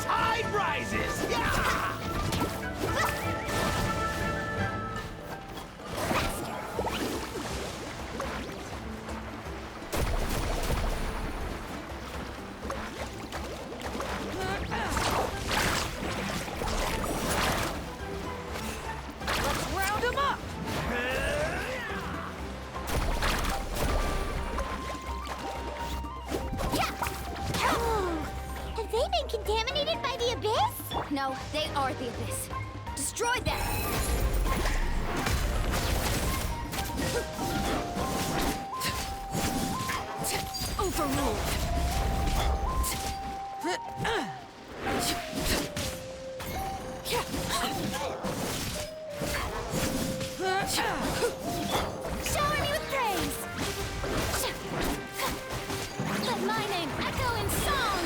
tide rises! Yeah! Contaminated by the Abyss? No, they are the Abyss. Destroy them! Overruled! Shower me with praise! Let my name echo in song!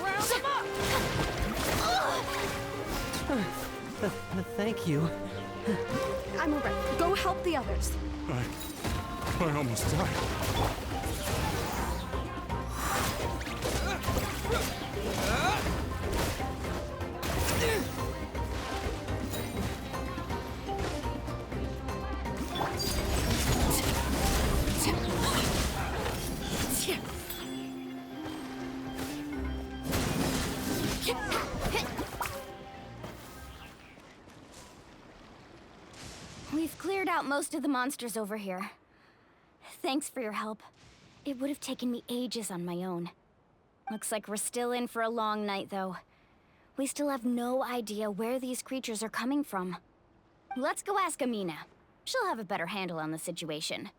Round them up! Thank you. I'm alright. Go help the others. I almost died. We've cleared out most of the monsters over here. Thanks for your help. It would have taken me ages on my own. Looks like we're still in for a long night, though. We still have no idea where these creatures are coming from. Let's go ask Amina. She'll have a better handle on the situation.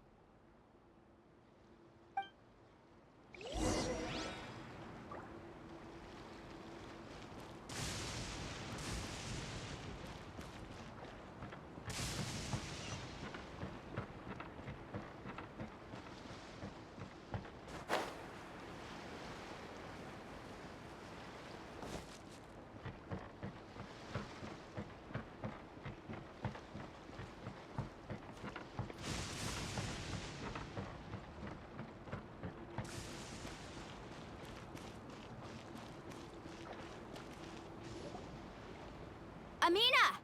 Amina!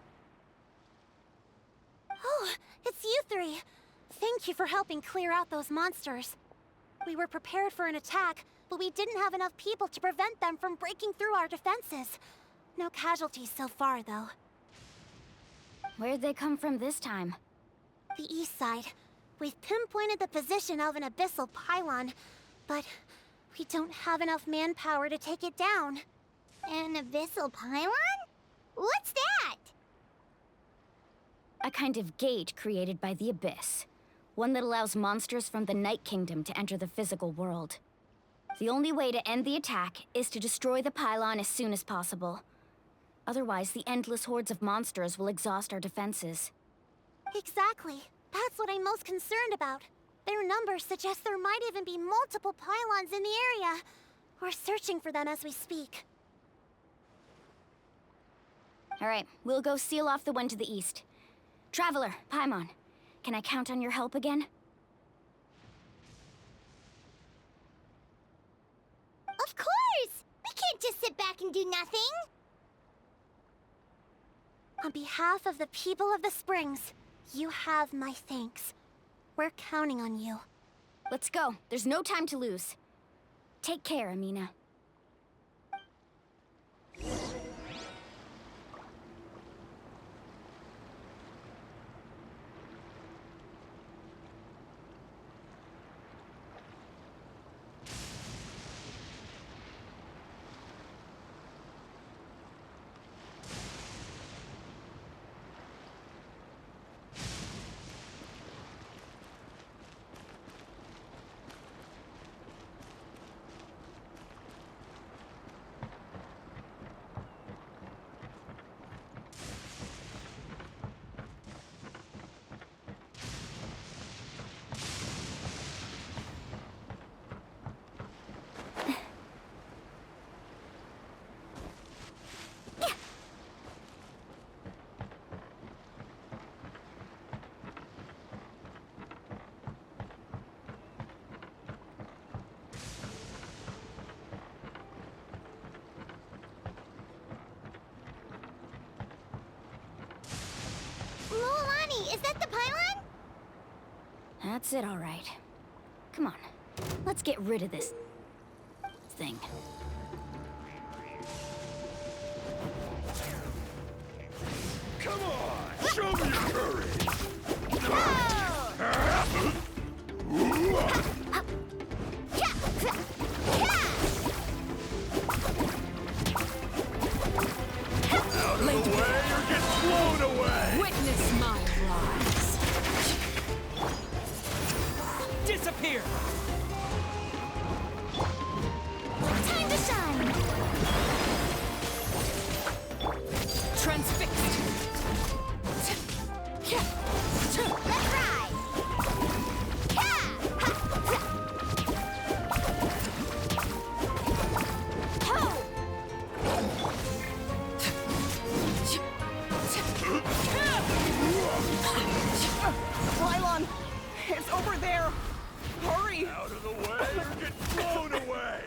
Oh, it's you three. Thank you for helping clear out those monsters. We were prepared for an attack, but we didn't have enough people to prevent them from breaking through our defenses. No casualties so far, though. Where'd they come from this time? The east side. We've pinpointed the position of an abyssal pylon, but we don't have enough manpower to take it down. An abyssal pylon? What's that? A kind of gate created by the Abyss. One that allows monsters from the Night Kingdom to enter the physical world. The only way to end the attack is to destroy the pylon as soon as possible. Otherwise, the endless hordes of monsters will exhaust our defenses. Exactly. That's what I'm most concerned about. Their numbers suggest there might even be multiple pylons in the area. We're searching for them as we speak. All right, we'll go seal off the one to the east. Traveler, Paimon, can I count on your help again? Of course! We can't just sit back and do nothing! On behalf of the people of the Springs, you have my thanks. We're counting on you. Let's go. There's no time to lose. Take care, Amina. That's it, all right. Come on, let's get rid of this thing. Come on! Show me your courage! Out of the way or get blown away! Witness my rise. Disappear! Time to shine! Transfixed. Let's ride! Lylon! It's over there! Hurry! Out of the way or get blown away!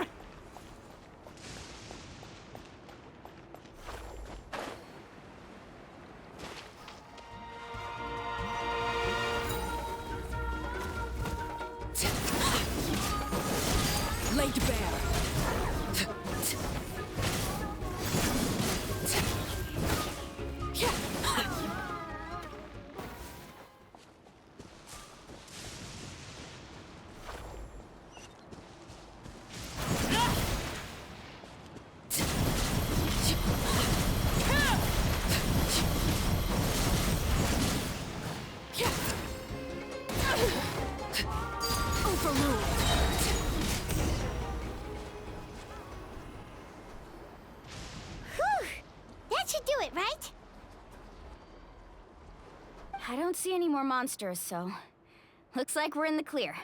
Laid bare. Overruled. Whew! That should do it, right? I don't see any more monsters, so looks like we're in the clear.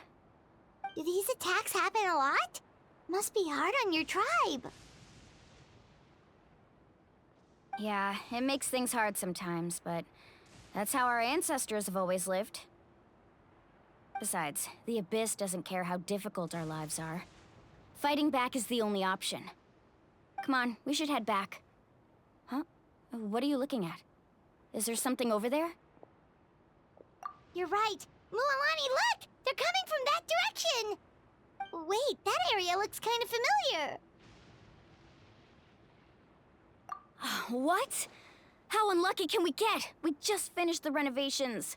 Do these attacks happen a lot? Must be hard on your tribe. Yeah, it makes things hard sometimes, but that's how our ancestors have always lived. Besides, the Abyss doesn't care how difficult our lives are. Fighting back is the only option. Come on, we should head back. Huh? What are you looking at? Is there something over there? You're right. Mualani, look! They're coming from that direction! Wait, that area looks kind of familiar. What? How unlucky can we get? We just finished the renovations.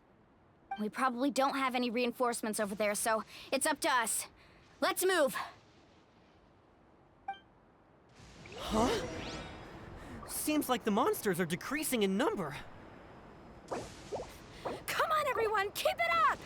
We probably don't have any reinforcements over there, so it's up to us. Let's move! Huh? Seems like the monsters are decreasing in number. Come on, everyone! Keep it up!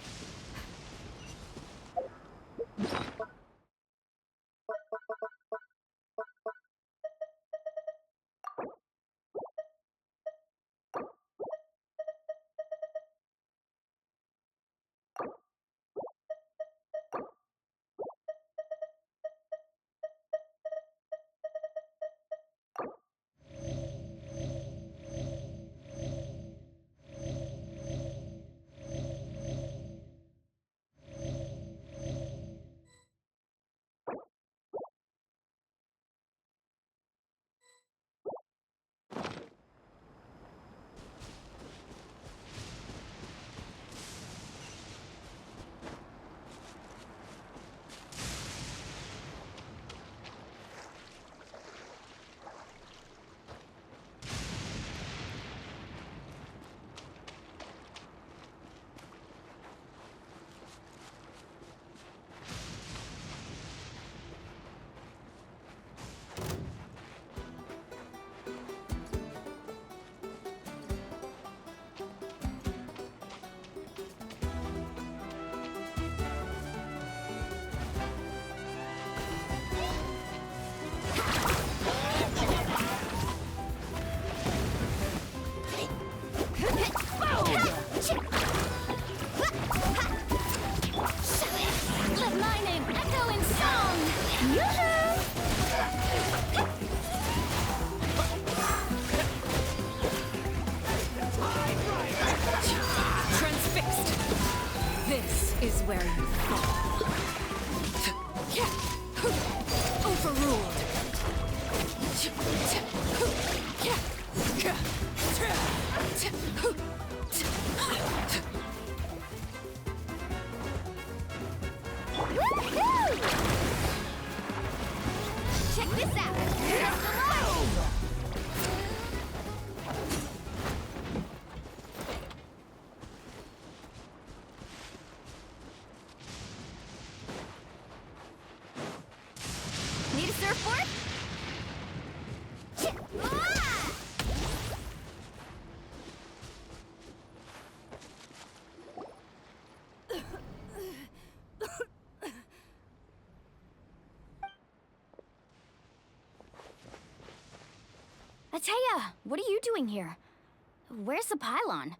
is where you fall. Overruled. Check this out! Test the line! Need a surfboard? Ah! Ateya, what are you doing here? Where's the pylon?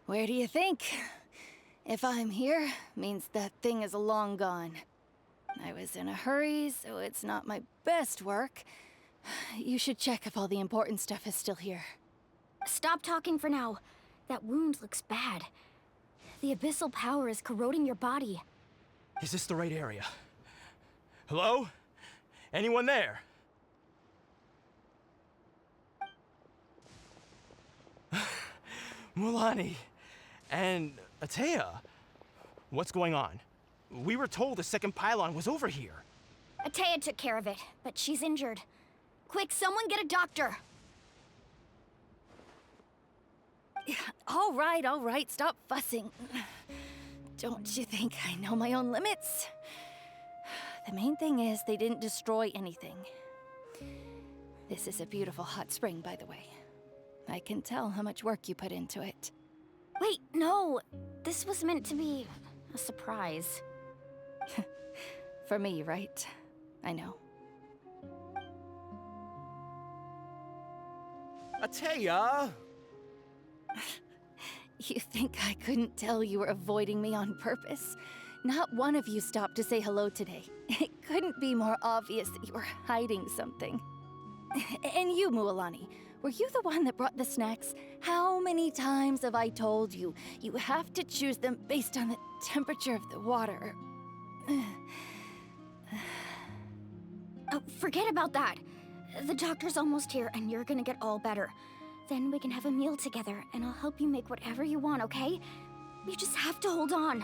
Where do you think? If I'm here, means that thing is long gone. I was in a hurry, so it's not my best work. You should check if all the important stuff is still here. Stop talking for now. That wound looks bad. The abyssal power is corroding your body. Is this the right area? Hello? Anyone there? Mulani and Ateya. What's going on? We were told the second pylon was over here. Ateya took care of it, but she's injured. Quick, someone get a doctor! All right, stop fussing. Don't you think I know my own limits? The main thing is they didn't destroy anything. This is a beautiful hot spring, by the way. I can tell how much work you put into it. Wait, no! This was meant to be a surprise. For me, right? I know. Ateya! You think I couldn't tell you were avoiding me on purpose? Not one of you stopped to say hello today. It couldn't be more obvious that you were hiding something. And you, Mualani, were you the one that brought the snacks? How many times have I told you, you have to choose them based on the temperature of the water? Oh, forget about that. The doctor's almost here, and you're gonna get all better. Then we can have a meal together, and I'll help you make whatever you want, okay? You just have to hold on.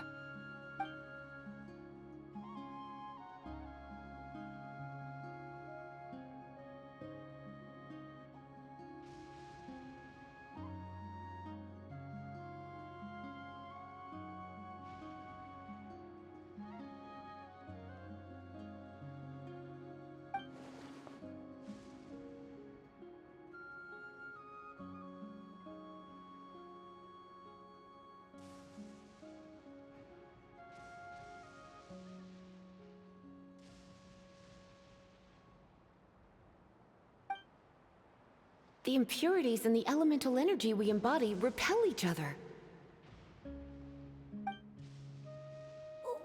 The impurities and the elemental energy we embody repel each other.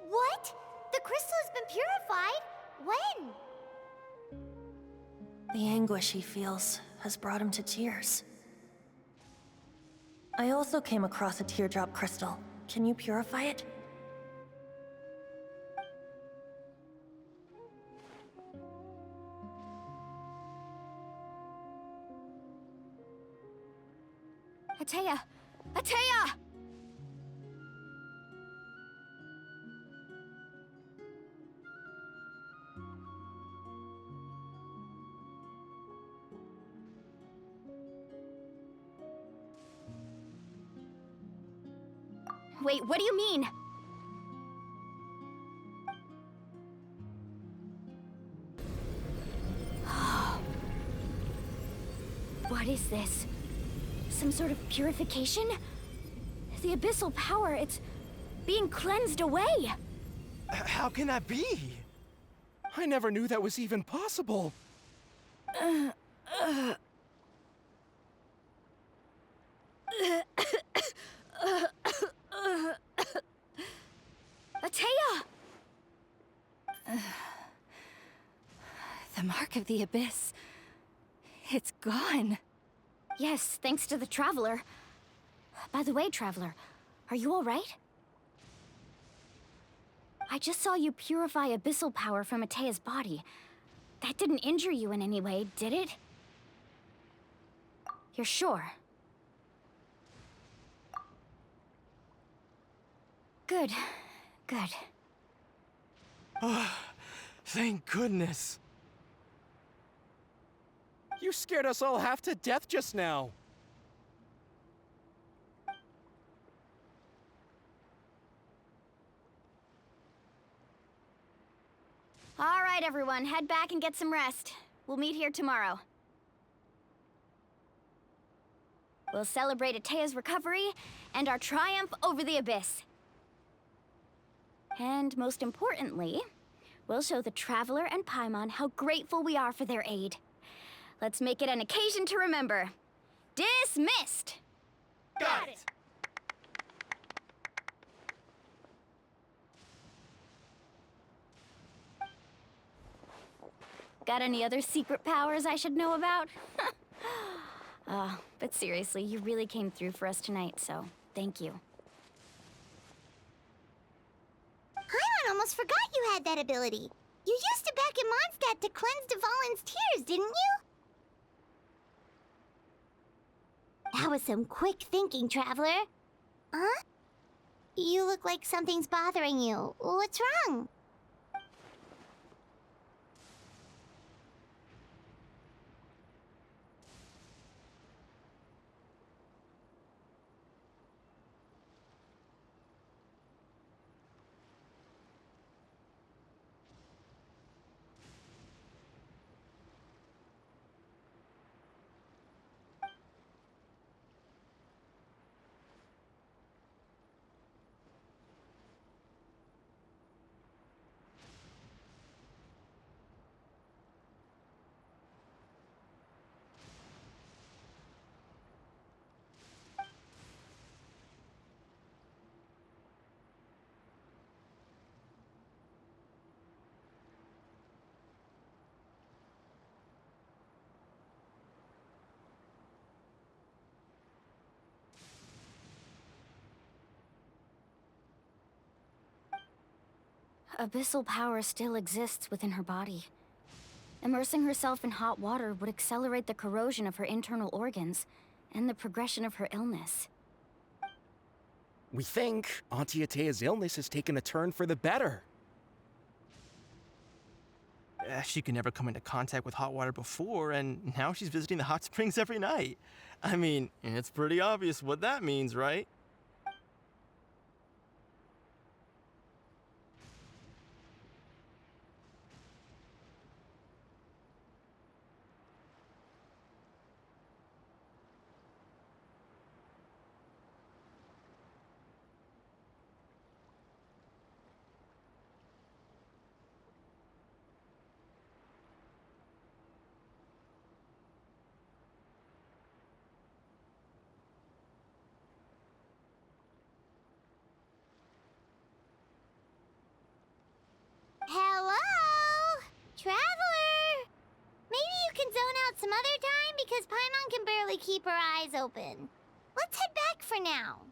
What? The crystal has been purified? When? The anguish he feels has brought him to tears. I also came across a teardrop crystal. Can you purify it? Ateya! Ateya! Wait, what do you mean? What is this? Some sort of purification? The abyssal power, it's being cleansed away! How can that be? I never knew that was even possible. Ateya! The mark of the abyss. It's gone. Yes, thanks to the Traveler. By the way, Traveler, are you all right? I just saw you purify abyssal power from Ateya's body. That didn't injure you in any way, did it? You're sure? Good. Good. Thank goodness. You scared us all half to death just now. All right, everyone, head back and get some rest. We'll meet here tomorrow. We'll celebrate Atea's recovery and our triumph over the Abyss. And most importantly, we'll show the Traveler and Paimon how grateful we are for their aid. Let's make it an occasion to remember. Dismissed! Got it! Got any other secret powers I should know about? But seriously, you really came through for us tonight, so thank you. Paimon almost forgot you had that ability. You used it back in Mondstadt to cleanse Dvalin's tears, didn't you? That was some quick thinking, Traveler. Huh? You look like something's bothering you. What's wrong? Abyssal power still exists within her body. Immersing herself in hot water would accelerate the corrosion of her internal organs and the progression of her illness. We think Auntie Atea's illness has taken a turn for the better. She could never come into contact with hot water before, and now she's visiting the hot springs every night. I mean, it's pretty obvious what that means, right? Hello? Traveler? Maybe you can zone out some other time because Paimon can barely keep her eyes open. Let's head back for now.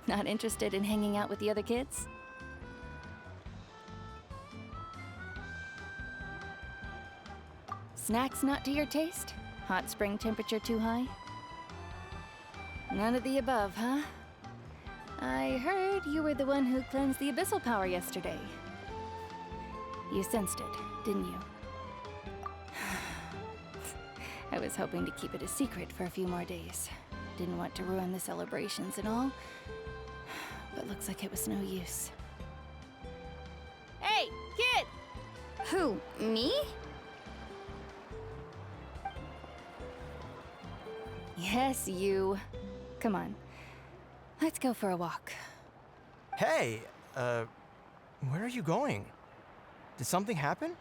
Not interested in hanging out with the other kids? Snacks not to your taste? Hot spring temperature too high? None of the above, huh? I heard you were the one who cleansed the abyssal power yesterday. You sensed it, didn't you? I was hoping to keep it a secret for a few more days. Didn't want to ruin the celebrations and all. But looks like it was no use. Hey, kid! Who, me? Yes, you. Come on. Let's go for a walk. Hey, where are you going? Did something happen?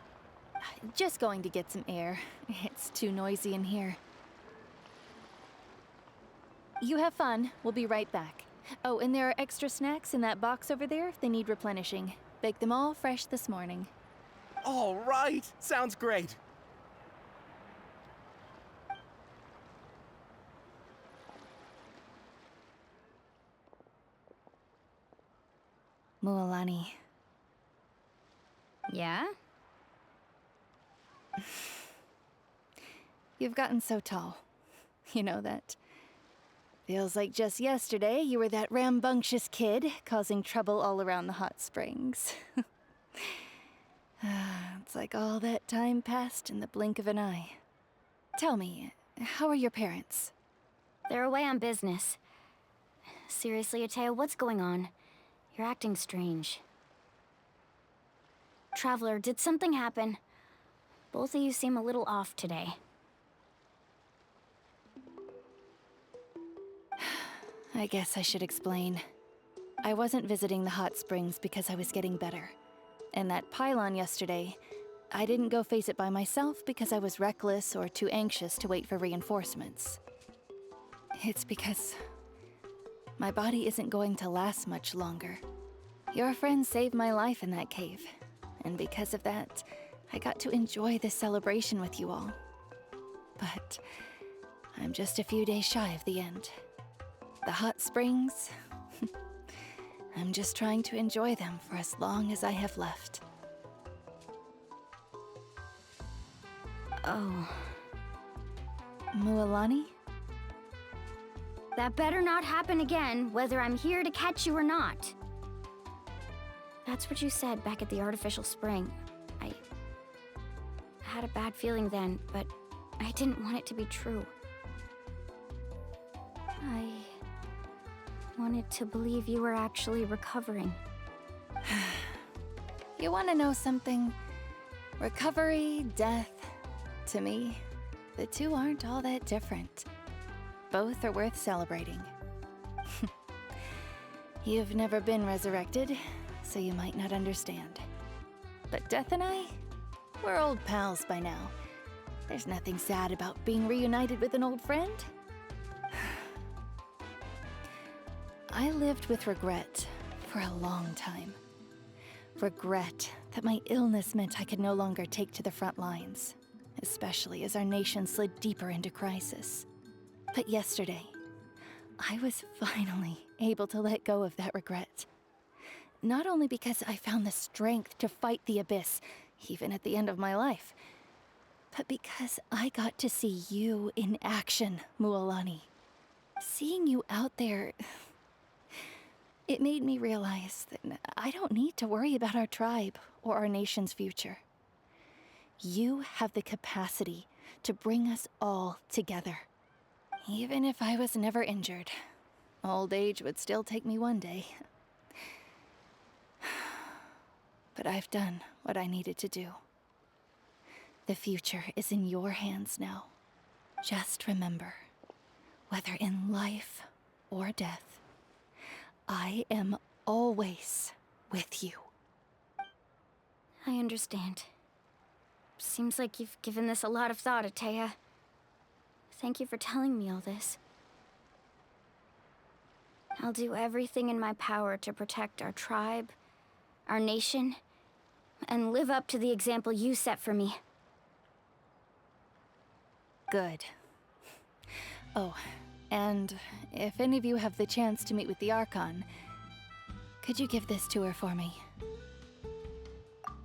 Just going to get some air. It's too noisy in here. You have fun. We'll be right back. Oh, and there are extra snacks in that box over there if they need replenishing. Baked them all fresh this morning. All right, sounds great. Mualani. Yeah? You've gotten so tall. You know that. Feels like just yesterday you were that rambunctious kid causing trouble all around the hot springs. It's like all that time passed in the blink of an eye. Tell me, how are your parents? They're away on business. Seriously, Atea, what's going on? You're acting strange. Traveler, did something happen? Both of you seem a little off today. I guess I should explain. I wasn't visiting the hot springs because I was getting better. And that pylon yesterday, I didn't go face it by myself because I was reckless or too anxious to wait for reinforcements. It's because my body isn't going to last much longer. Your friend saved my life in that cave. And because of that, I got to enjoy this celebration with you all. But I'm just a few days shy of the end. The hot springs, I'm just trying to enjoy them for as long as I have left. Oh. Mualani? That better not happen again, whether I'm here to catch you or not. That's what you said back at the artificial spring. I had a bad feeling then, but I didn't want it to be true. I wanted to believe you were actually recovering. You want to know something? Recovery, death, to me, the two aren't all that different. Both are worth celebrating. You've never been resurrected, so you might not understand. But Death and I, we're old pals by now. There's nothing sad about being reunited with an old friend. I lived with regret for a long time. Regret that my illness meant I could no longer take to the front lines, especially as our nation slid deeper into crisis. But yesterday, I was finally able to let go of that regret. Not only because I found the strength to fight the abyss, even at the end of my life, but because I got to see you in action, Mualani. Seeing you out there, it made me realize that I don't need to worry about our tribe or our nation's future. You have the capacity to bring us all together. Even if I was never injured, old age would still take me one day. But I've done what I needed to do. The future is in your hands now. Just remember, whether in life or death, I am always with you. I understand. Seems like you've given this a lot of thought, Atea. Thank you for telling me all this. I'll do everything in my power to protect our tribe, our nation, and live up to the example you set for me. Good. Oh, and if any of you have the chance to meet with the Archon, could you give this to her for me?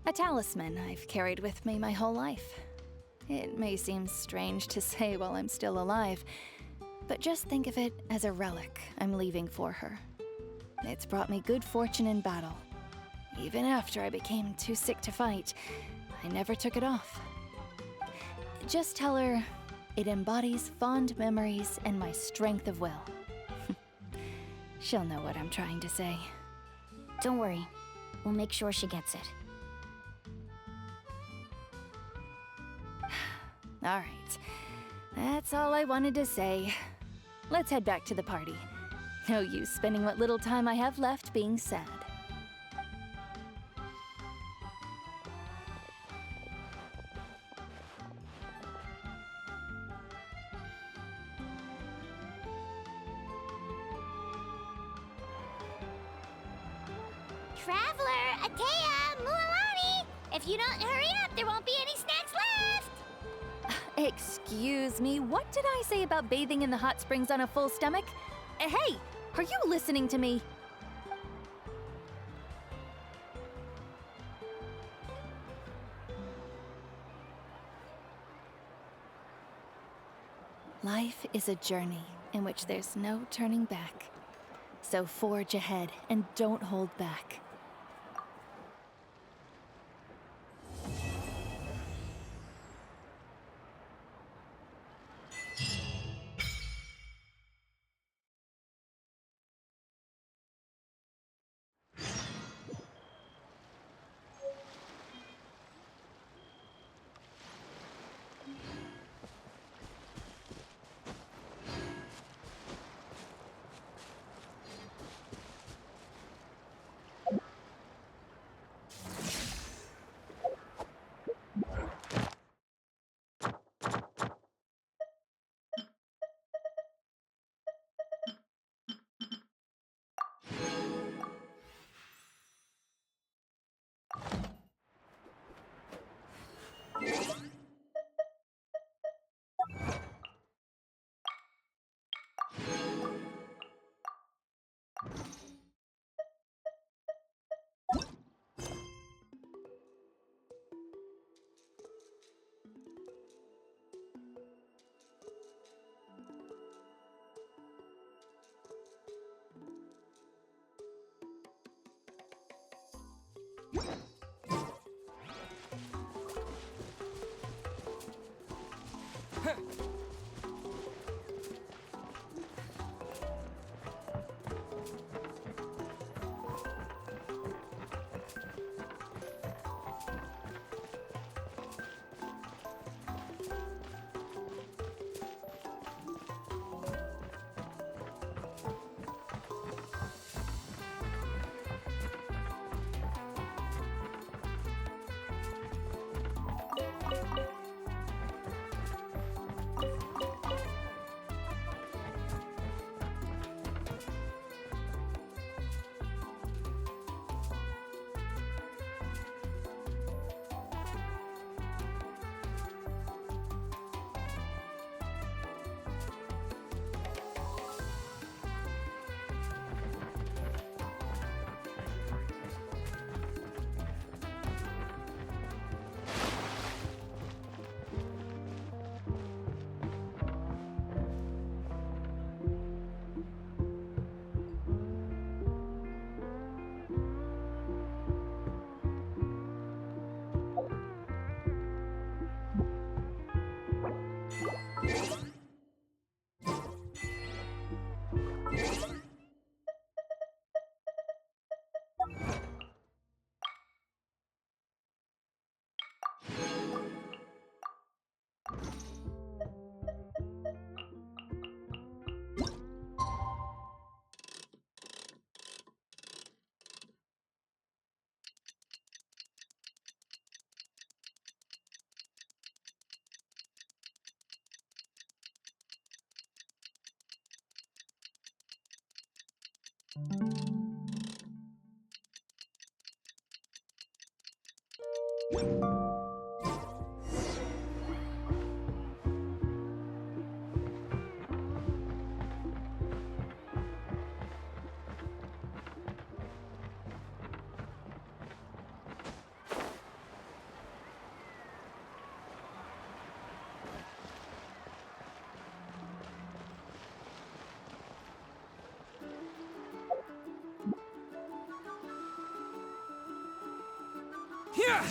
A talisman I've carried with me my whole life. It may seem strange to say while I'm still alive, but just think of it as a relic I'm leaving for her. It's brought me good fortune in battle. Even after I became too sick to fight, I never took it off. Just tell her it embodies fond memories and my strength of will. She'll know what I'm trying to say. Don't worry. We'll make sure she gets it. All right. That's all I wanted to say. Let's head back to the party. No use spending what little time I have left being sad. Traveler, Atea, Mualani! If you don't hurry up, there won't be any snacks left! Excuse me, what did I say about bathing in the hot springs on a full stomach? Hey, are you listening to me? Life is a journey in which there's no turning back. So forge ahead and don't hold back. Yeah!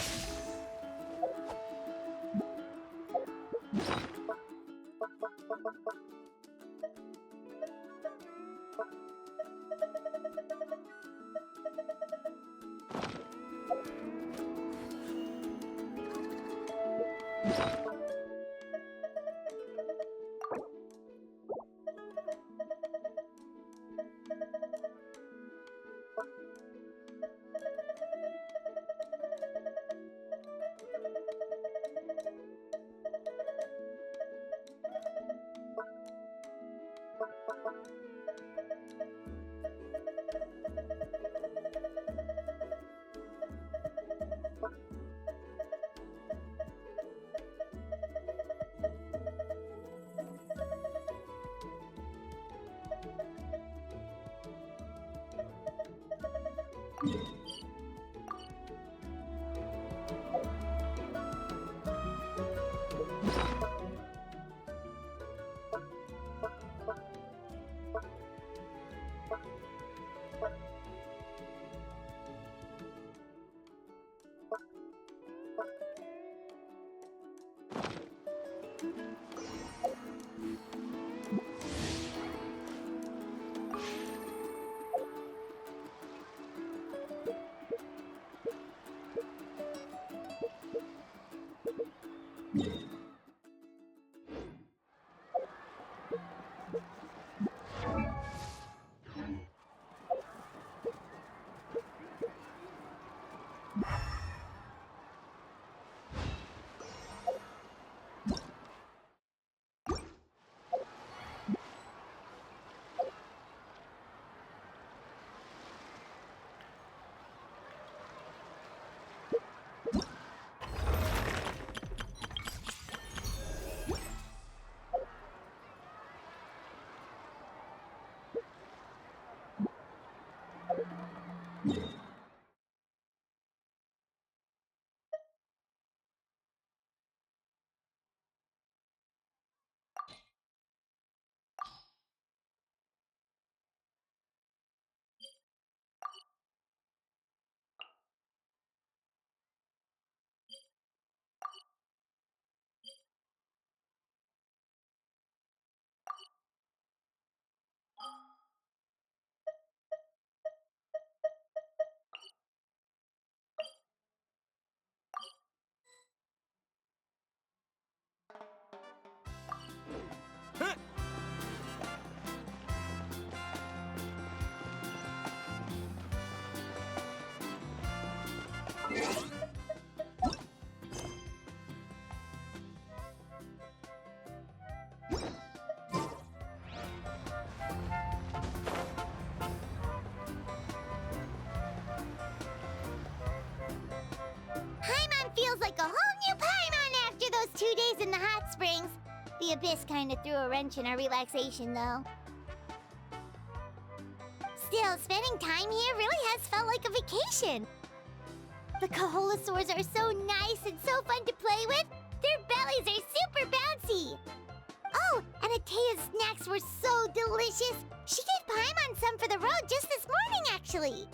Paimon feels like a whole new Paimon after those 2 days in the hot springs. The Abyss kinda threw a wrench in our relaxation, though. Still, spending time here really has felt like a vacation. The Kaholosaurs are so nice and so fun to play with. Their bellies are super bouncy. Oh, and Atea's snacks were so delicious. She gave Paimon some for the road just this morning, actually.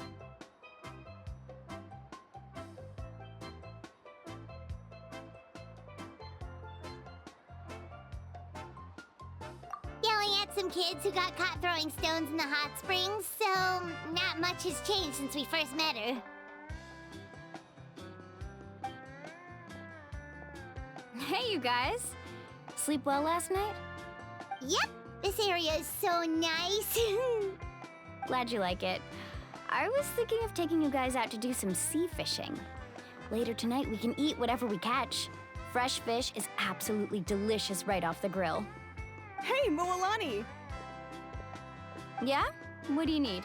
Yelling at some kids who got caught throwing stones in the hot springs, so not much has changed since we first met her. Hey, you guys. Sleep well last night? Yep, this area is so nice. Glad you like it. I was thinking of taking you guys out to do some sea fishing. Later tonight, we can eat whatever we catch. Fresh fish is absolutely delicious right off the grill. Hey, Mualani! Yeah? What do you need?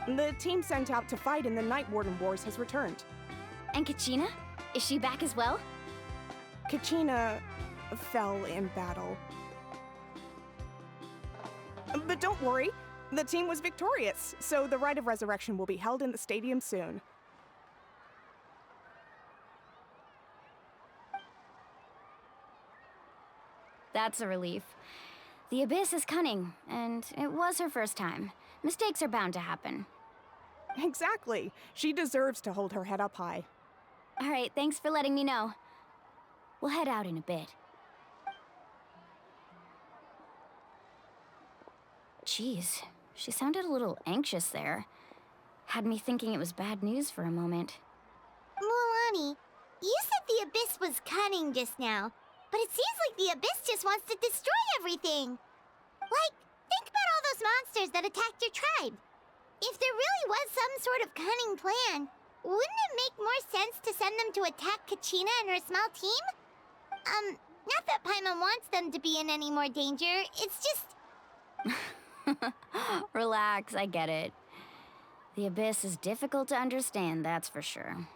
The team sent out to fight in the Night Warden Wars has returned. And Kachina? Is she back as well? Kachina fell in battle. But don't worry, the team was victorious, so the rite of resurrection will be held in the stadium soon. That's a relief. The Abyss is cunning, and it was her first time. Mistakes are bound to happen. Exactly. She deserves to hold her head up high. All right, thanks for letting me know. We'll head out in a bit. Jeez, she sounded a little anxious there. Had me thinking it was bad news for a moment. Mualani, you said the Abyss was cunning just now, but it seems like the Abyss just wants to destroy everything. Like, think about all those monsters that attacked your tribe. If there really was some sort of cunning plan, wouldn't it make more sense to send them to attack Kachina and her small team? Not that Paimon wants them to be in any more danger, it's just... Relax, I get it. The Abyss is difficult to understand, that's for sure.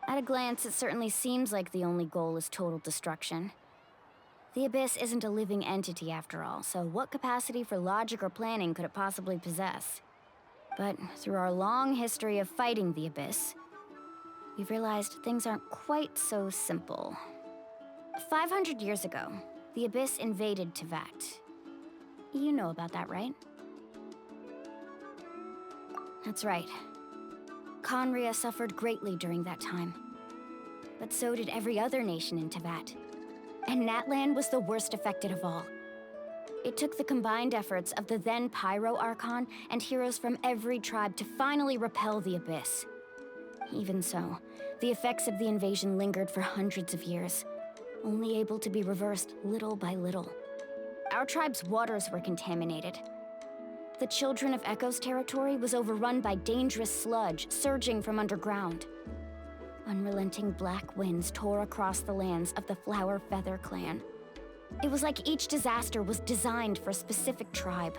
At a glance, it certainly seems like the only goal is total destruction. The Abyss isn't a living entity after all, so what capacity for logic or planning could it possibly possess? But through our long history of fighting the Abyss, we've realized things aren't quite so simple. 500 years ago, the Abyss invaded Teyvat. You know about that, right? That's right. Conria suffered greatly during that time. But so did every other nation in Teyvat. And Natlan was the worst affected of all. It took the combined efforts of the then Pyro Archon and heroes from every tribe to finally repel the Abyss. Even so, the effects of the invasion lingered for hundreds of years, only able to be reversed little by little. Our tribe's waters were contaminated. The Children of Echo's territory was overrun by dangerous sludge surging from underground. Unrelenting black winds tore across the lands of the Flower Feather clan. It was like each disaster was designed for a specific tribe.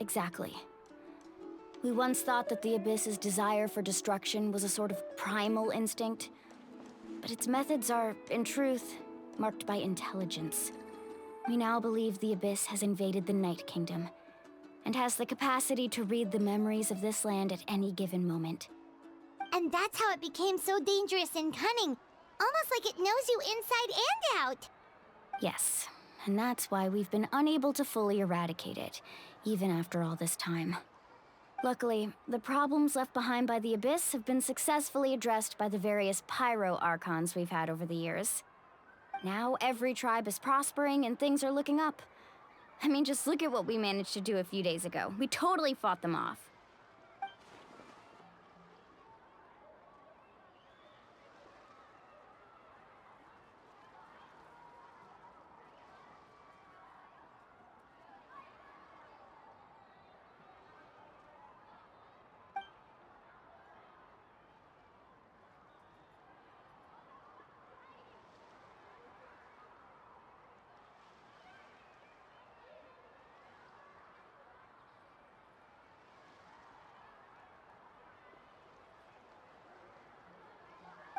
Exactly. We once thought that the Abyss's desire for destruction was a sort of primal instinct, but its methods are, in truth, marked by intelligence. We now believe the Abyss has invaded the Night Kingdom, and has the capacity to read the memories of this land at any given moment. And that's how it became so dangerous and cunning, almost like it knows you inside and out. Yes, and that's why we've been unable to fully eradicate it, even after all this time. Luckily, the problems left behind by the Abyss have been successfully addressed by the various Pyro Archons we've had over the years. Now every tribe is prospering and things are looking up. I mean, just look at what we managed to do a few days ago. We totally fought them off.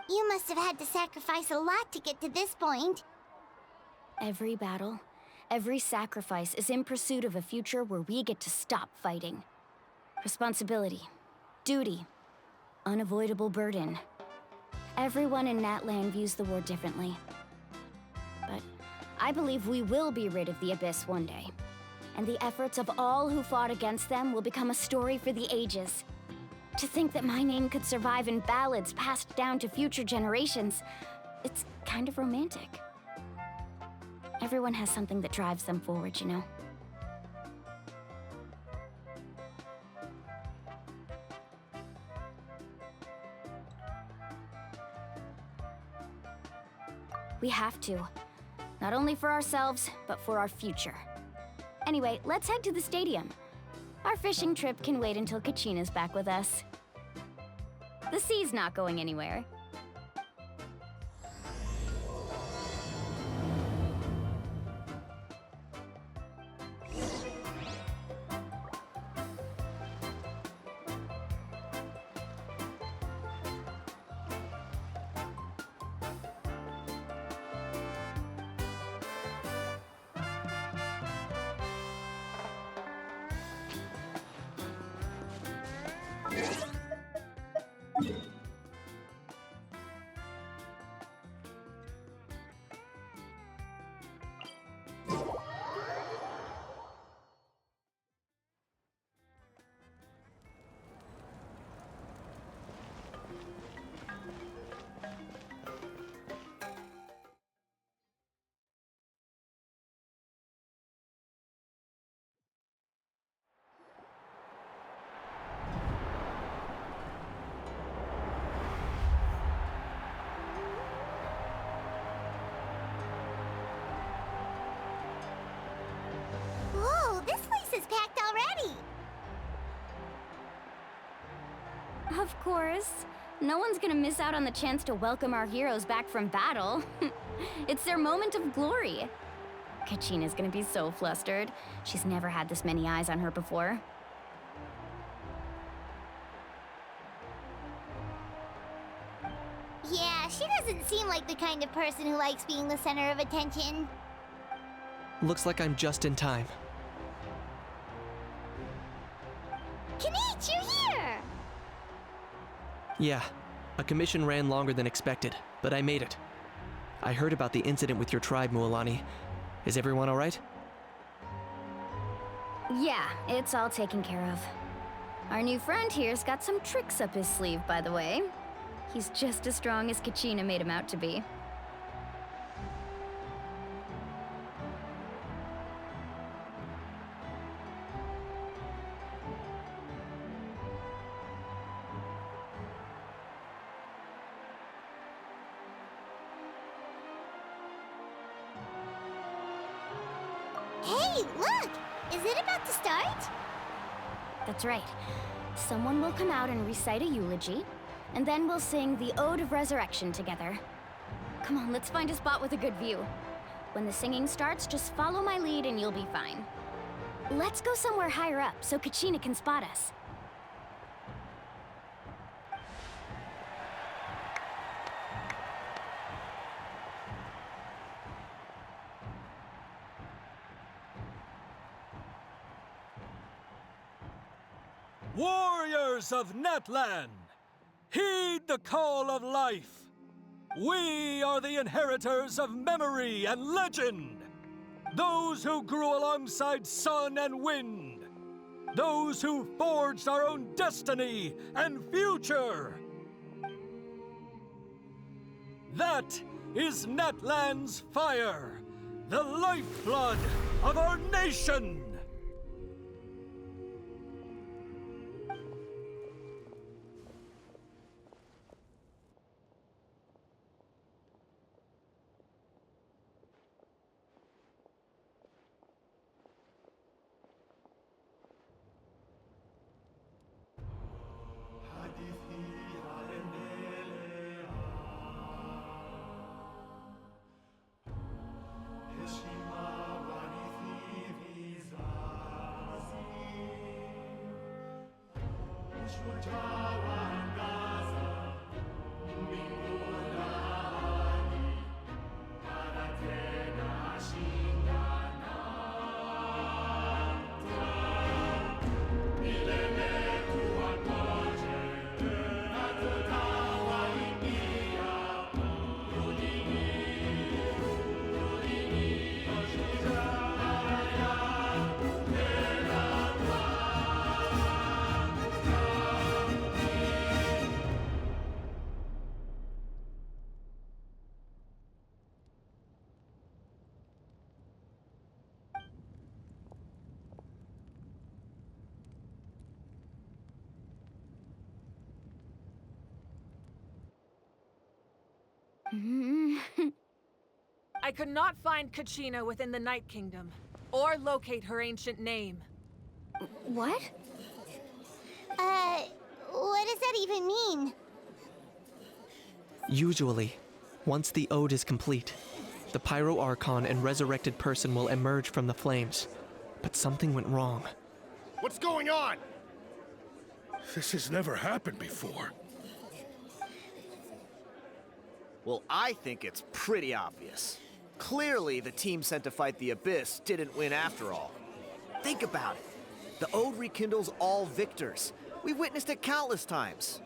You must have had to sacrifice a lot to get to this point. Every battle, every sacrifice is in pursuit of a future where we get to stop fighting. Responsibility, duty, unavoidable burden. Everyone in Natlan views the war differently. But I believe we will be rid of the Abyss one day. And the efforts of all who fought against them will become a story for the ages. To think that my name could survive in ballads passed down to future generations, it's kind of romantic. Everyone has something that drives them forward, you know? We have to. Not only for ourselves, but for our future. Anyway, let's head to the stadium. Our fishing trip can wait until Kachina's back with us. The sea's not going anywhere. Whoa, this place is packed already! Of course. No one's gonna miss out on the chance to welcome our heroes back from battle. It's their moment of glory. Kachina's gonna be so flustered. She's never had this many eyes on her before. Yeah, she doesn't seem like the kind of person who likes being the center of attention. Looks like I'm just in time. Kanich, you're here! Yeah, a commission ran longer than expected, but I made it. I heard about the incident with your tribe, Mualani. Is everyone alright? Yeah, it's all taken care of. Our new friend here's got some tricks up his sleeve, by the way. He's just as strong as Kachina made him out to be. Hey, look! Is it about to start? That's right. Someone will come out and recite a eulogy, and then we'll sing the Ode of Resurrection together. Come on, let's find a spot with a good view. When the singing starts, just follow my lead and you'll be fine. Let's go somewhere higher up so Kachina can spot us. Warriors of Netland, heed the call of life. We are the inheritors of memory and legend. Those who grew alongside sun and wind. Those who forged our own destiny and future. That is Netland's fire, the lifeblood of our nation. I could not find Kachina within the Night Kingdom. or locate her ancient name. What? What does that even mean? Usually, once the ode is complete, the Pyro Archon and resurrected person will emerge from the flames. But something went wrong. What's going on? This has never happened before. Well, I think it's pretty obvious. Clearly, the team sent to fight the Abyss didn't win after all. Think about it. The Ode rekindles all victors. We've witnessed it countless times.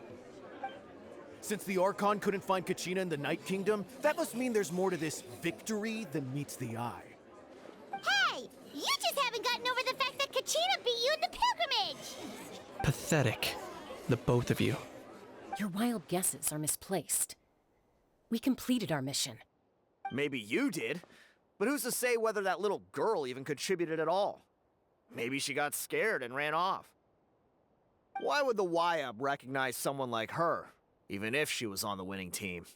Since the Archon couldn't find Kachina in the Night Kingdom, that must mean there's more to this victory than meets the eye. Hey! You just haven't gotten over the fact that Kachina beat you in the pilgrimage! Pathetic, the both of you. Your wild guesses are misplaced. We completed our mission. Maybe you did, but who's to say whether that little girl even contributed at all? Maybe she got scared and ran off. Why would the YUB recognize someone like her, even if she was on the winning team?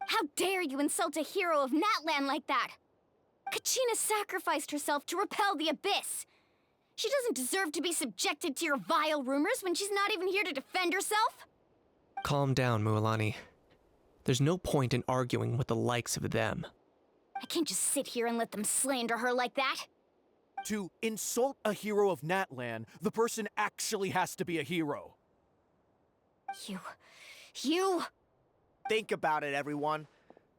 How dare you insult a hero of Natlan like that? Kachina sacrificed herself to repel the Abyss. She doesn't deserve to be subjected to your vile rumors when she's not even here to defend herself. Calm down, Mualani. There's no point in arguing with the likes of them. I can't just sit here and let them slander her like that. To insult a hero of Natlan, the person actually has to be a hero. You... Think about it, everyone.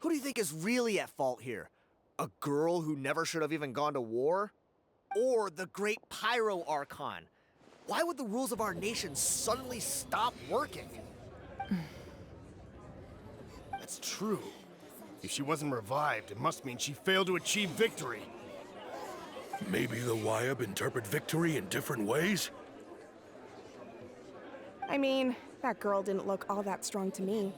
Who do you think is really at fault here? A girl who never should have even gone to war? Or the great Pyro Archon? Why would the rules of our nation suddenly stop working? That's true. If she wasn't revived, it must mean she failed to achieve victory. Maybe the YUB interpret victory in different ways? I mean, that girl didn't look all that strong to me.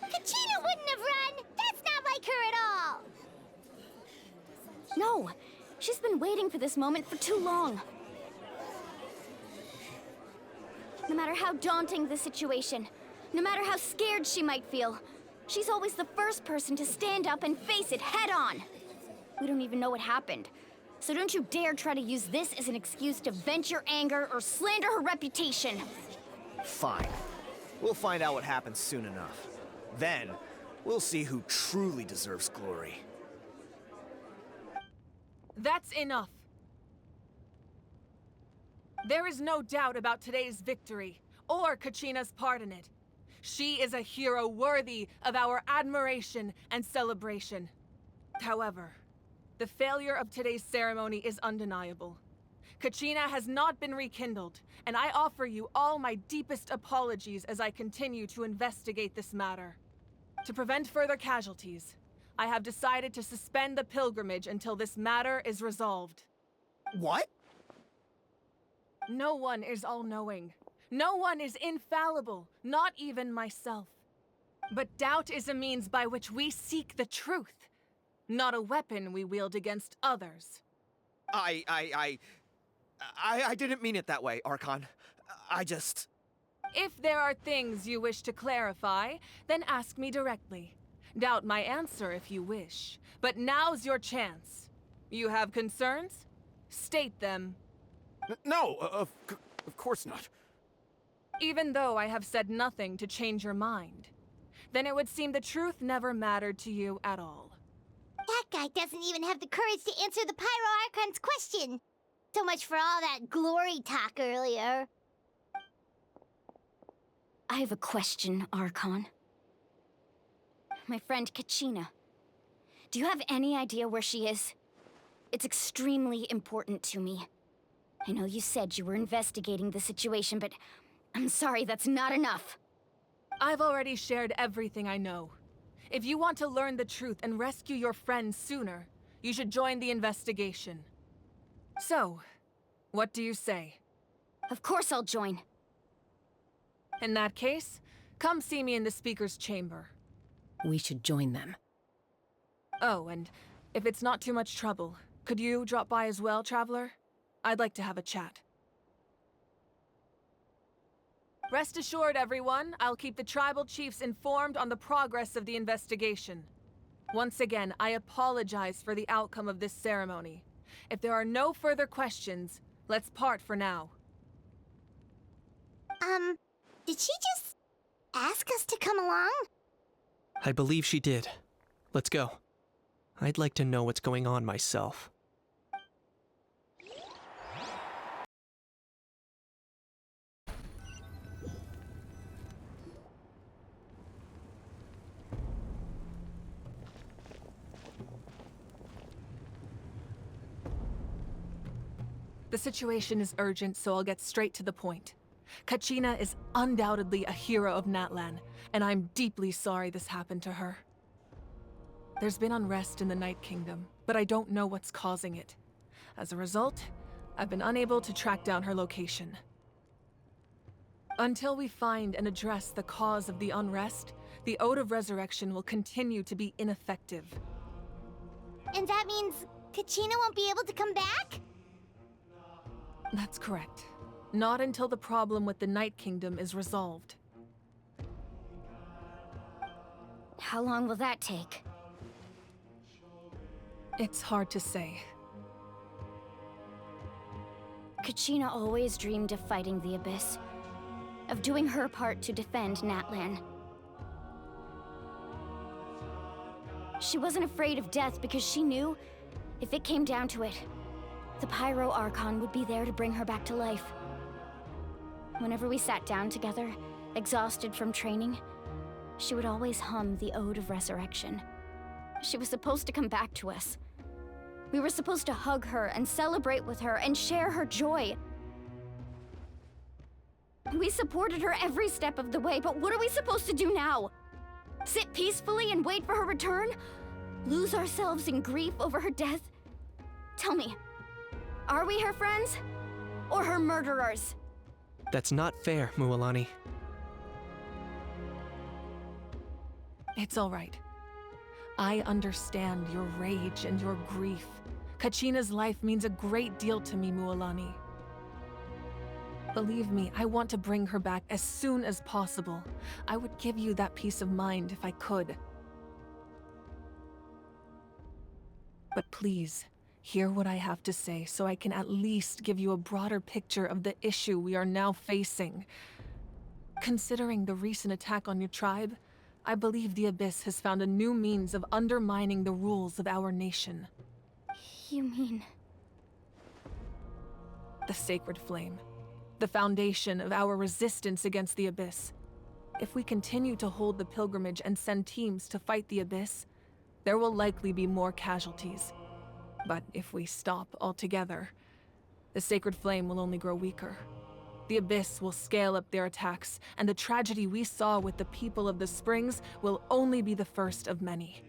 Kachina wouldn't have run! That's not like her at all! No, she's been waiting for this moment for too long. No matter how daunting the situation, no matter how scared she might feel, she's always the first person to stand up and face it head on. We don't even know what happened, so don't you dare try to use this as an excuse to vent your anger or slander her reputation. Fine. We'll find out what happens soon enough. Then, we'll see who truly deserves glory. That's enough. There is no doubt about today's victory, or Kachina's part in it. She is a hero worthy of our admiration and celebration. However, the failure of today's ceremony is undeniable. Kachina has not been rekindled, and I offer you all my deepest apologies as I continue to investigate this matter. To prevent further casualties, I have decided to suspend the pilgrimage until this matter is resolved. What? No one is all-knowing. No one is infallible, not even myself. But doubt is a means by which we seek the truth, not a weapon we wield against others. I didn't mean it that way, Archon. I just... If there are things you wish to clarify, then ask me directly. Doubt my answer if you wish, but now's your chance. You have concerns? State them. No, of course not. Even though I have said nothing to change your mind, then it would seem the truth never mattered to you at all. That guy doesn't even have the courage to answer the Pyro Archon's question. So much for all that glory talk earlier. I have a question, Archon. My friend Kachina. Do you have any idea where she is? It's extremely important to me. I know you said you were investigating the situation, but I'm sorry, that's not enough. I've already shared everything I know. If you want to learn the truth and rescue your friend sooner, you should join the investigation. So, what do you say? Of course I'll join. In that case, come see me in the speaker's chamber. We should join them. Oh, and if it's not too much trouble, could you drop by as well, Traveler? I'd like to have a chat. Rest assured, everyone, I'll keep the tribal chiefs informed on the progress of the investigation. Once again, I apologize for the outcome of this ceremony. If there are no further questions, let's part for now. Did she just ask us to come along? I believe she did. Let's go. I'd like to know what's going on myself. The situation is urgent, so I'll get straight to the point. Kachina is undoubtedly a hero of Natlan, and I'm deeply sorry this happened to her. There's been unrest in the Night Kingdom, but I don't know what's causing it. As a result, I've been unable to track down her location. Until we find and address the cause of the unrest, the Ode of Resurrection will continue to be ineffective. And that means Kachina won't be able to come back? That's correct. Not until the problem with the Night Kingdom is resolved. How long will that take? It's hard to say. Kachina always dreamed of fighting the Abyss, of doing her part to defend Natlan. She wasn't afraid of death because she knew, if it came down to it, the Pyro Archon would be there to bring her back to life. Whenever we sat down together, exhausted from training, she would always hum the Ode of Resurrection. She was supposed to come back to us. We were supposed to hug her and celebrate with her and share her joy. We supported her every step of the way, but what are we supposed to do now? Sit peacefully and wait for her return? Lose ourselves in grief over her death? Tell me, are we her friends? Or her murderers? That's not fair, Mualani. It's all right. I understand your rage and your grief. Kachina's life means a great deal to me, Mualani. Believe me, I want to bring her back as soon as possible. I would give you that peace of mind if I could. But please, hear what I have to say so I can at least give you a broader picture of the issue we are now facing. Considering the recent attack on your tribe, I believe the Abyss has found a new means of undermining the rules of our nation. You mean? The Sacred Flame. The foundation of our resistance against the Abyss. If we continue to hold the pilgrimage and send teams to fight the Abyss, there will likely be more casualties. But if we stop altogether, the Sacred Flame will only grow weaker. The Abyss will scale up their attacks, and the tragedy we saw with the people of the Springs will only be the first of many.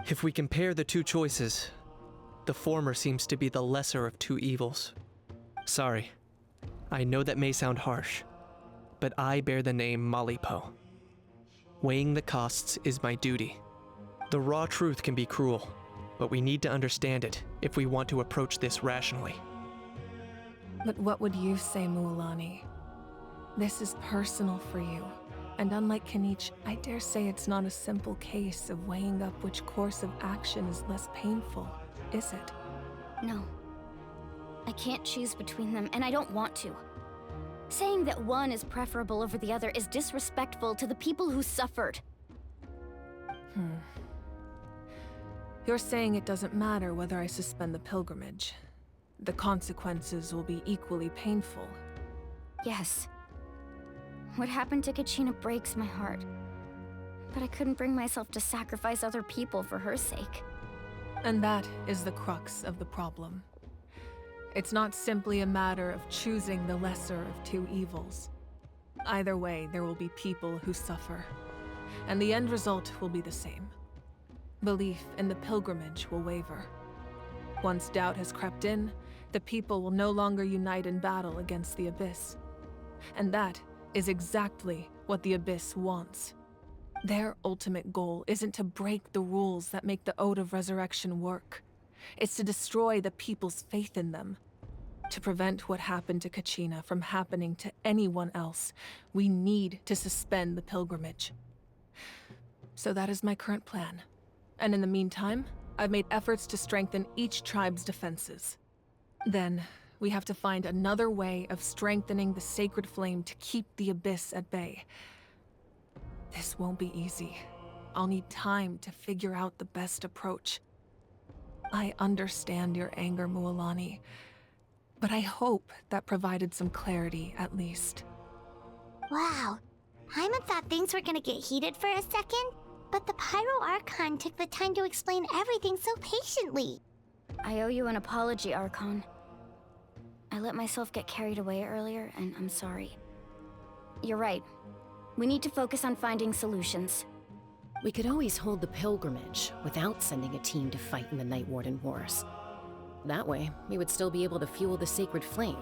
If we compare the two choices, the former seems to be the lesser of two evils. Sorry, I know that may sound harsh, but I bear the name Malipo. Weighing the costs is my duty. The raw truth can be cruel, but we need to understand it if we want to approach this rationally. But what would you say, Mualani? This is personal for you, and unlike Kanich, I dare say it's not a simple case of weighing up which course of action is less painful, is it? No. I can't choose between them, and I don't want to. Saying that one is preferable over the other is disrespectful to the people who suffered. You're saying it doesn't matter whether I suspend the pilgrimage. The consequences will be equally painful. Yes. What happened to Kachina breaks my heart. But I couldn't bring myself to sacrifice other people for her sake. And that is the crux of the problem. It's not simply a matter of choosing the lesser of two evils. Either way, there will be people who suffer. And the end result will be the same. Belief in the pilgrimage will waver. Once doubt has crept in, the people will no longer unite in battle against the Abyss. And that is exactly what the Abyss wants. Their ultimate goal isn't to break the rules that make the Ode of Resurrection work. It's to destroy the people's faith in them. To prevent what happened to Kachina from happening to anyone else, we need to suspend the pilgrimage. So that is my current plan. And in the meantime, I've made efforts to strengthen each tribe's defenses. Then, we have to find another way of strengthening the sacred flame to keep the Abyss at bay. This won't be easy. I'll need time to figure out the best approach. I understand your anger, Mualani, but I hope that provided some clarity, at least. Wow. Hyman thought things were gonna get heated for a second, but the Pyro Archon took the time to explain everything so patiently. I owe you an apology, Archon. I let myself get carried away earlier, and I'm sorry. You're right. We need to focus on finding solutions. We could always hold the pilgrimage without sending a team to fight in the Night Warden Wars. That way, we would still be able to fuel the sacred flame.